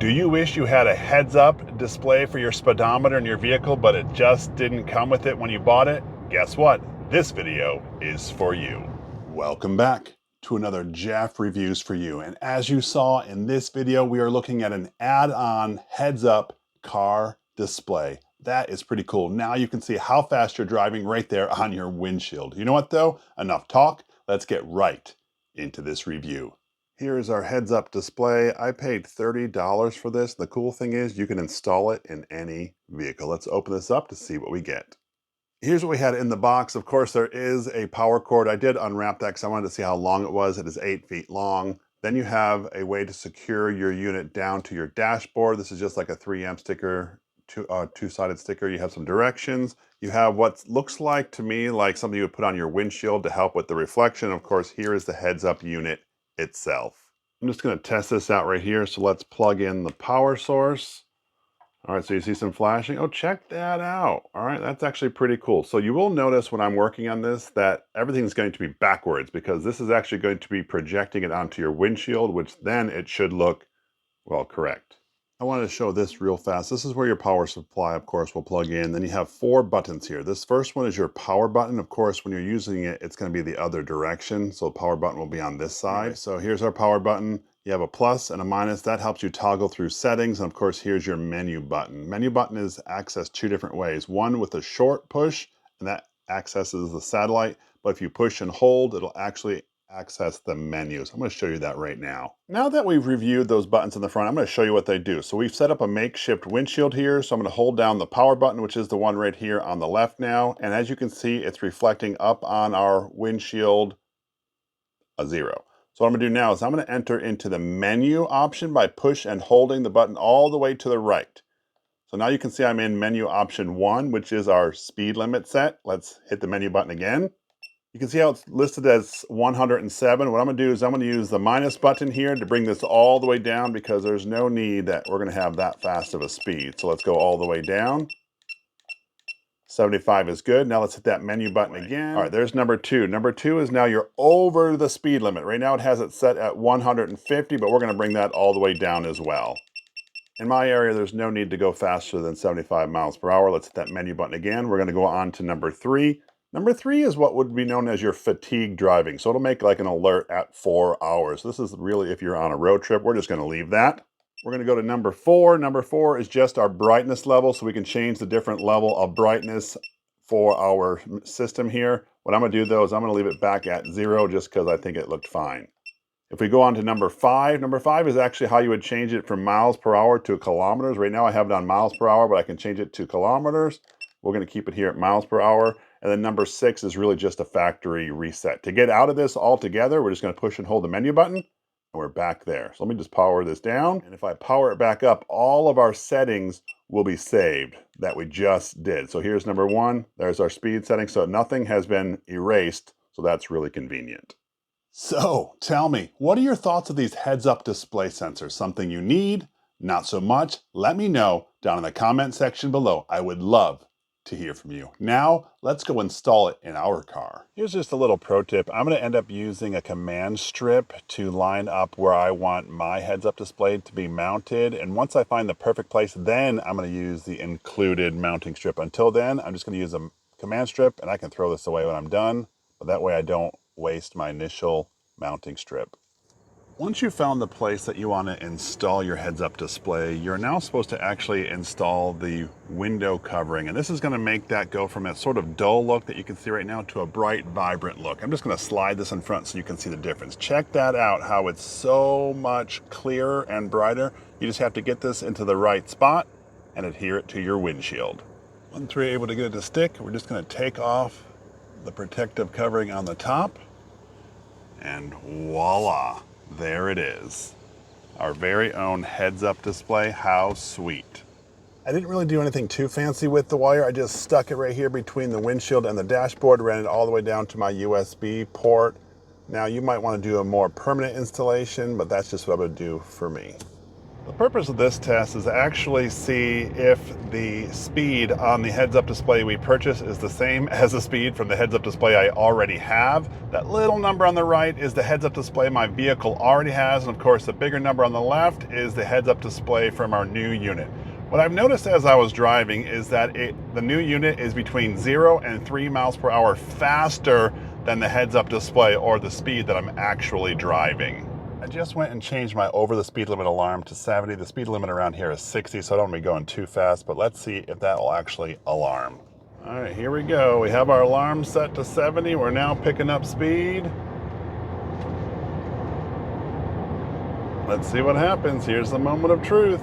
Do you wish you had a heads-up display for your speedometer in your vehicle, but it just didn't come with it when you bought it? Guess what? This video is for you. Welcome back to another Jeff Reviews for you. And as you saw in this video, we are looking at an add-on heads-up car display. That is pretty cool. Now you can see how fast you're driving right there on your windshield. You know what though? Enough talk. Let's get right into this review. Here's our heads-up display. I paid $30 for this. The cool thing is you can install it in any vehicle. Let's open this up to see what we get. Here's what we had in the box. Of course, there is a power cord. I did unwrap that because I wanted to see how long it was. It is 8 feet long. Then you have a way to secure your unit down to your dashboard. This is just like a 3M sticker, two-sided sticker. You have some directions. You have what looks like to me like something you would put on your windshield to help with the reflection. Of course, here is the heads-up unit itself. I'm just going to test this out right here. So let's plug in the power source. All right, so you see some flashing. Oh, check that out. All right, that's actually pretty cool. So you will notice when I'm working on this that everything's going to be backwards because this is actually going to be projecting it onto your windshield, which then it should look, well, correct. I wanted to show this real fast. This is where your power supply, of course, will plug in. Then you have 4 buttons here. This first one is your power button. Of course, when you're using it, it's going to be the other direction. So the power button will be on this side. Right. So here's our power button. You have a plus and a minus. That helps you toggle through settings. And of course, here's your menu button. Menu button is accessed 2 different ways. One with a short push, and that accesses the satellite. But if you push and hold, it'll actually access the menus. I'm going to show you that right now. Now that we've reviewed those buttons in the front, I'm going to show you what they do. So we've set up a makeshift windshield here. So I'm going to hold down the power button, which is the one right here on the left now. And as you can see, it's reflecting up on our windshield a 0. So what I'm going to do now is I'm going to enter into the menu option by push and holding the button all the way to the right. So now you can see I'm in menu option 1, which is our speed limit set. Let's hit the menu button again. You can see how it's listed as 107. What I'm going to do is I'm going to use the minus button here to bring this all the way down because there's no need that we're going to have that fast of a speed. So let's go all the way down. 75 is good. Now let's hit that menu button again. All right, there's number 2. Number 2 is now you're over the speed limit. Right now it has it set at 150, but we're going to bring that all the way down as well. In my area, there's no need to go faster than 75 miles per hour. Let's hit that menu button again. We're going to go on to number 3. Number 3 is what would be known as your fatigue driving. So it'll make like an alert at 4 hours. This is really if you're on a road trip. We're just going to leave that. We're going to go to number 4. Number 4 is just our brightness level. So we can change the different level of brightness for our system here. What I'm going to do though is I'm going to leave it back at 0 just because I think it looked fine. If we go on to number 5 is actually how you would change it from miles per hour to kilometers. Right now I have it on miles per hour, but I can change it to kilometers. We're going to keep it here at miles per hour. And then number 6 is really just a factory reset. To get out of this altogether, we're just going to push and hold the menu button, and we're back there. So let me just power this down. And if I power it back up, all of our settings will be saved that we just did. So here's number 1. There's our speed setting. So nothing has been erased. So that's really convenient. So tell me, what are your thoughts of these heads-up display sensors? Something you need? Not so much? Let me know down in the comment section below. I would love to hear from you. Now, let's go install it in our car. Here's just a little pro tip. I'm going to end up using a command strip to line up where I want my heads-up display to be mounted. And once I find the perfect place, then I'm going to use the included mounting strip. Until then, I'm just going to use a command strip, and I can throw this away when I'm done. But that way I don't waste my initial mounting strip. Once you've found the place that you want to install your heads-up display, you're now supposed to actually install the window covering. And this is going to make that go from that sort of dull look that you can see right now to a bright, vibrant look. I'm just going to slide this in front so you can see the difference. Check that out, how it's so much clearer and brighter. You just have to get this into the right spot and adhere it to your windshield. Once we're able to get it to stick, we're just going to take off the protective covering on the top. And voila, there it is. Our very own heads-up display. How sweet. I didn't really do anything too fancy with the wire. I just stuck it right here between the windshield and the dashboard, ran it all the way down to my USB port. Now you might want to do a more permanent installation, but that's just what I would do for me. The purpose of this test is to actually see if the speed on the heads-up display we purchase is the same as the speed from the heads-up display I already have. That little number on the right is the heads-up display my vehicle already has, and of course the bigger number on the left is the heads-up display from our new unit. What I've noticed as I was driving is that the new unit is between 0 and 3 miles per hour faster than the heads-up display or the speed that I'm actually driving. I just went and changed my over the speed limit alarm to 70. The speed limit around here is 60, so I don't want to be going too fast, but let's see if that will actually alarm. All right, here we go. We have our alarm set to 70. We're now picking up speed. Let's see what happens. Here's the moment of truth.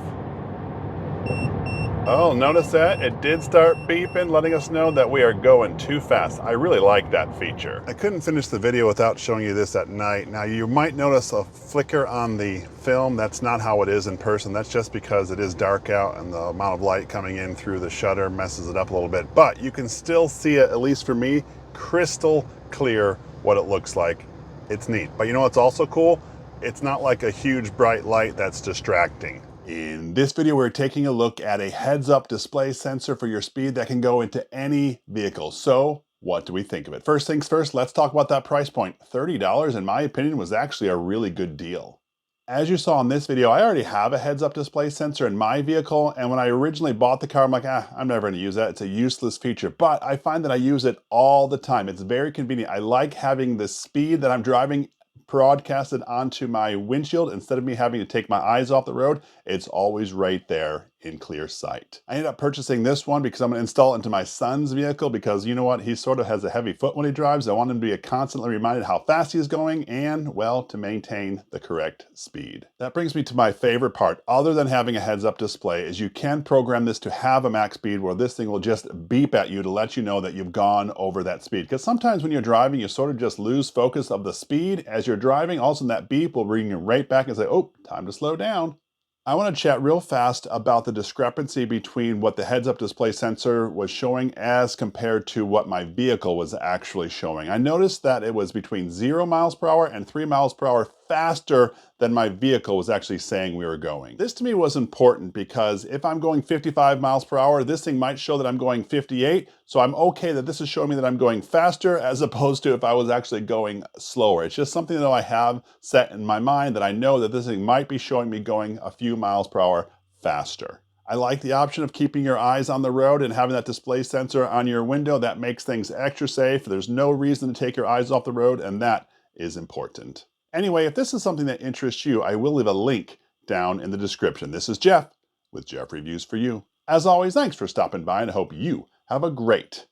Oh, notice that? It did start beeping, letting us know that we are going too fast. I really like that feature. I couldn't finish the video without showing you this at night. Now, you might notice a flicker on the film. That's not how it is in person. That's just because it is dark out and the amount of light coming in through the shutter messes it up a little bit. But you can still see it, at least for me, crystal clear what it looks like. It's neat. But you know what's also cool? It's not like a huge bright light that's distracting. In this video, we're taking a look at a heads-up display sensor for your speed that can go into any vehicle. So what do we think of it? First things first, let's talk about that price point. $30, in my opinion, was actually a really good deal. As you saw in this video, I already have a heads-up display sensor in my vehicle, and when I originally bought the car, I'm like, I'm never going to use that. It's a useless feature, but I find that I use it all the time. It's very convenient. I like having the speed that I'm driving broadcasted onto my windshield instead of me having to take my eyes off the road. It's always right there in clear sight. I ended up purchasing this one because I'm going to install it into my son's vehicle because you know what? He sort of has a heavy foot when he drives. I want him to be constantly reminded how fast he's going and, well, to maintain the correct speed. That brings me to my favorite part, other than having a heads-up display, is you can program this to have a max speed where this thing will just beep at you to let you know that you've gone over that speed. Because sometimes when you're driving, you sort of just lose focus of the speed as you're driving. All of a sudden that beep will bring you right back and say, oh, time to slow down. I want to chat real fast about the discrepancy between what the heads-up display sensor was showing as compared to what my vehicle was actually showing. I noticed that it was between 0 miles per hour and 3 miles per hour faster than my vehicle was actually saying we were going. This to me was important because if I'm going 55 miles per hour, this thing might show that I'm going 58. So I'm okay that this is showing me that I'm going faster as opposed to if I was actually going slower. It's just something that I have set in my mind that I know that this thing might be showing me going a few miles per hour faster. I like the option of keeping your eyes on the road and having that display sensor on your window. That makes things extra safe. There's no reason to take your eyes off the road, and that is important. Anyway, if this is something that interests you, I will leave a link down in the description. This is Jeff with Jeff Reviews for You. As always, thanks for stopping by, and I hope you have a great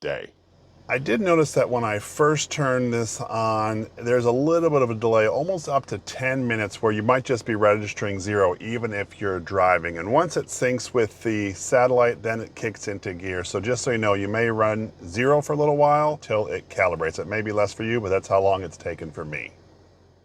day. I did notice that when I first turned this on, there's a little bit of a delay, almost up to 10 minutes, where you might just be registering 0 even if you're driving. And once it syncs with the satellite, then it kicks into gear. So just so you know, you may run 0 for a little while till it calibrates. It may be less for you, but that's how long it's taken for me.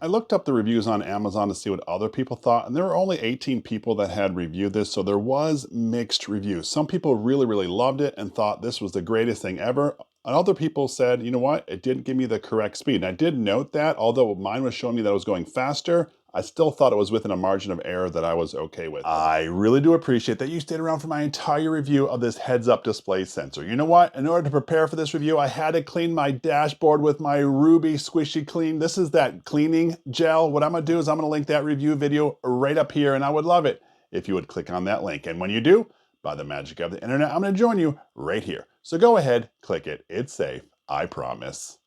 I looked up the reviews on Amazon to see what other people thought, and there were only 18 people that had reviewed this, so there was mixed reviews. Some people really loved it and thought this was the greatest thing ever. And other people said, you know what, it didn't give me the correct speed. And I did note that, although mine was showing me that I was going faster, I still thought it was within a margin of error that I was okay with. I really do appreciate that you stayed around for my entire review of this heads-up display sensor. You know what? In order to prepare for this review, I had to clean my dashboard with my Ruby Squishy Clean. This is that cleaning gel. What I'm gonna do is I'm gonna link that review video right up here, and I would love it if you would click on that link. And when you do, by the magic of the internet, I'm gonna join you right here. So go ahead, click it. It's safe, I promise.